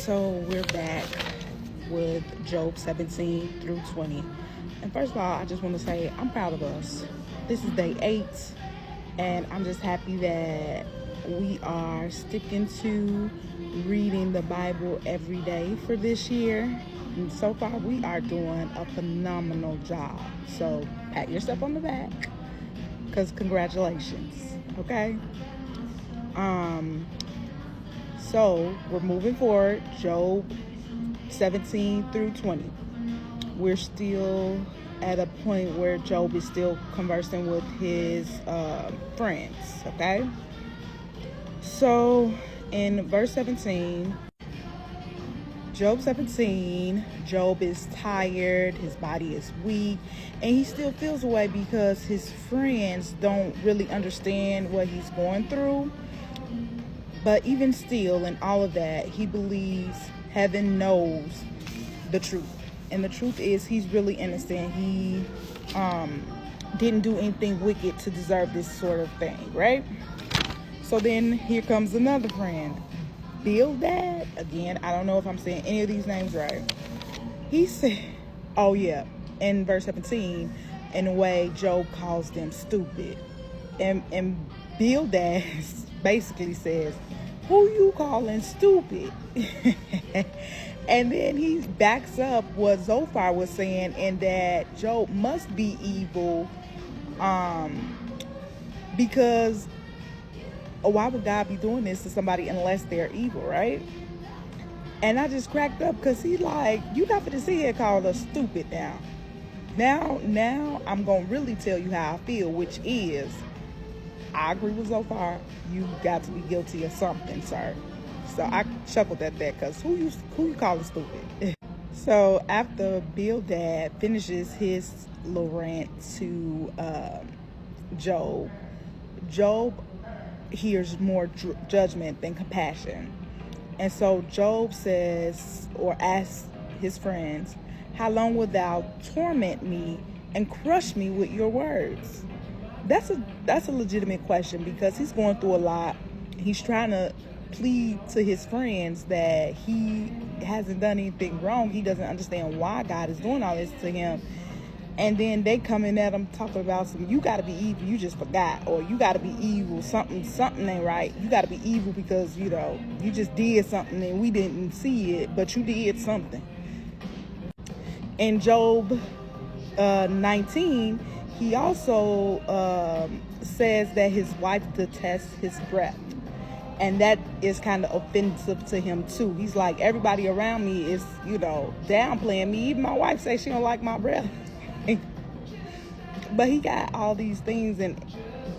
So we're back with Job 17 through 20. And first of all, I just want to say I'm proud of us. This is day 8, and I'm just happy that we are sticking to reading the Bible every day for this year. And so far, we are doing a phenomenal job. So pat yourself on the back, because congratulations, okay? So we're moving forward, Job 17 through 20. We're still at a point where Job is still conversing with his friends, okay? So in verse 17, Job 17, Job is tired, his body is weak, and he still feels away because his friends don't really understand what he's going through. But even still, in all of that, he believes heaven knows the truth. And the truth is, he's really innocent. He didn't do anything wicked to deserve this sort of thing, right? So then here comes another friend, Bildad. Again, I don't know if I'm saying any of these names right. He said, oh yeah, in verse 17, in a way, Job calls them stupid. And Bildad basically says, who you calling stupid? And then he backs up what Zophar was saying, and that Job must be evil, because why would God be doing this to somebody unless they're evil, right? And I just cracked up because he's like, you got to see it called us stupid now. Now I'm going to really tell you how I feel, which is, I agree with Zophar. You got to be guilty of something, sir. So I chuckled at that, because who you calling stupid? So after Bildad finishes his little rant to Job hears more judgment than compassion. And so Job says, or asks his friends, how long wilt thou torment me and crush me with your words? That's a legitimate question, because he's going through a lot. He's trying to plead to his friends that he hasn't done anything wrong. He doesn't understand why God is doing all this to him. And then they coming at him talking about you got to be evil, you just forgot, or you got to be evil, something ain't right. You got to be evil because, you just did something and we didn't see it, but you did something. In Job 19, he also says that his wife detests his breath. And that is kind of offensive to him too. He's like, everybody around me is, downplaying me. Even my wife says she don't like my breath. But he got all these things and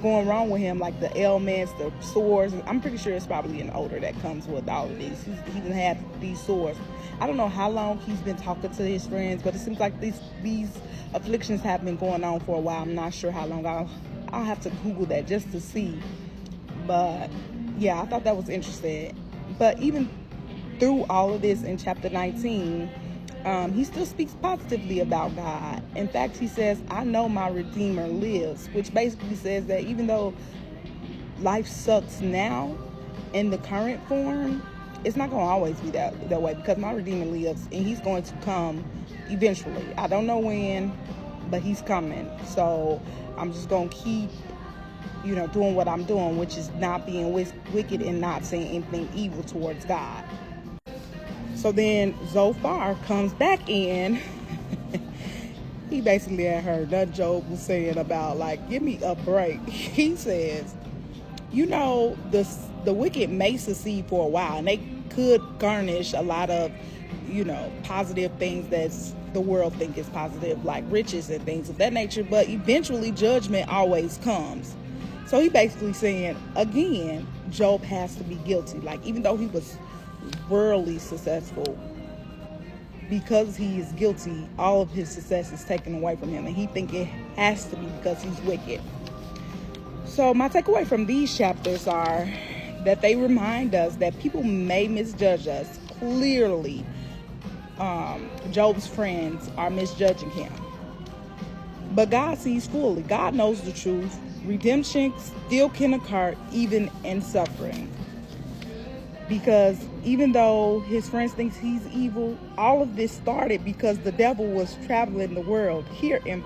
going wrong with him, like the ailments, the sores. I'm pretty sure it's probably an odor that comes with all of these. He's even had these sores. I don't know how long he's been talking to his friends, but it seems like these afflictions have been going on for a while. I'm not sure how long. I'll have to Google that just to see. But yeah, I thought that was interesting. But even through all of this in chapter 19, he still speaks positively about God. In fact, he says, I know my Redeemer lives, which basically says that even though life sucks now in the current form, it's not going to always be that way, because my Redeemer lives and he's going to come eventually. I don't know when, but he's coming. So I'm just going to keep doing what I'm doing, which is not being wicked and not saying anything evil towards God. So then Zophar comes back in. He basically had heard that Job was saying about, like, give me a break. He says, the wicked may succeed for a while, and they could garnish a lot of, positive things that the world think is positive, like riches and things of that nature. But eventually judgment always comes. So he basically saying, again, Job has to be guilty. Like, even though he was worldly successful, because he is guilty, all of his success is taken away from him. And he think it has to be because he's wicked. So my takeaway from these chapters are that they remind us that people may misjudge us. Clearly, Job's friends are misjudging him. But God sees fully. God knows the truth. Redemption still can occur even in suffering. Because even though his friends think he's evil, all of this started because the devil was traveling the world here and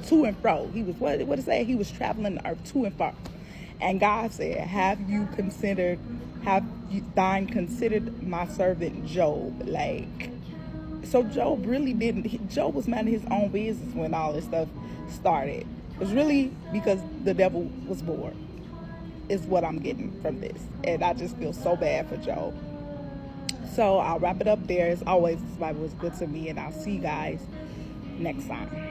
to and fro. He was, what it say? He was traveling the earth to and fro. And God said, have you considered my servant Job? Like, so Job really didn't, Job was minding his own business when all this stuff started. It was really because the devil was bored, is what I'm getting from this. And I just feel so bad for Job. So I'll wrap it up there. As always, this Bible is good to me, and I'll see you guys next time.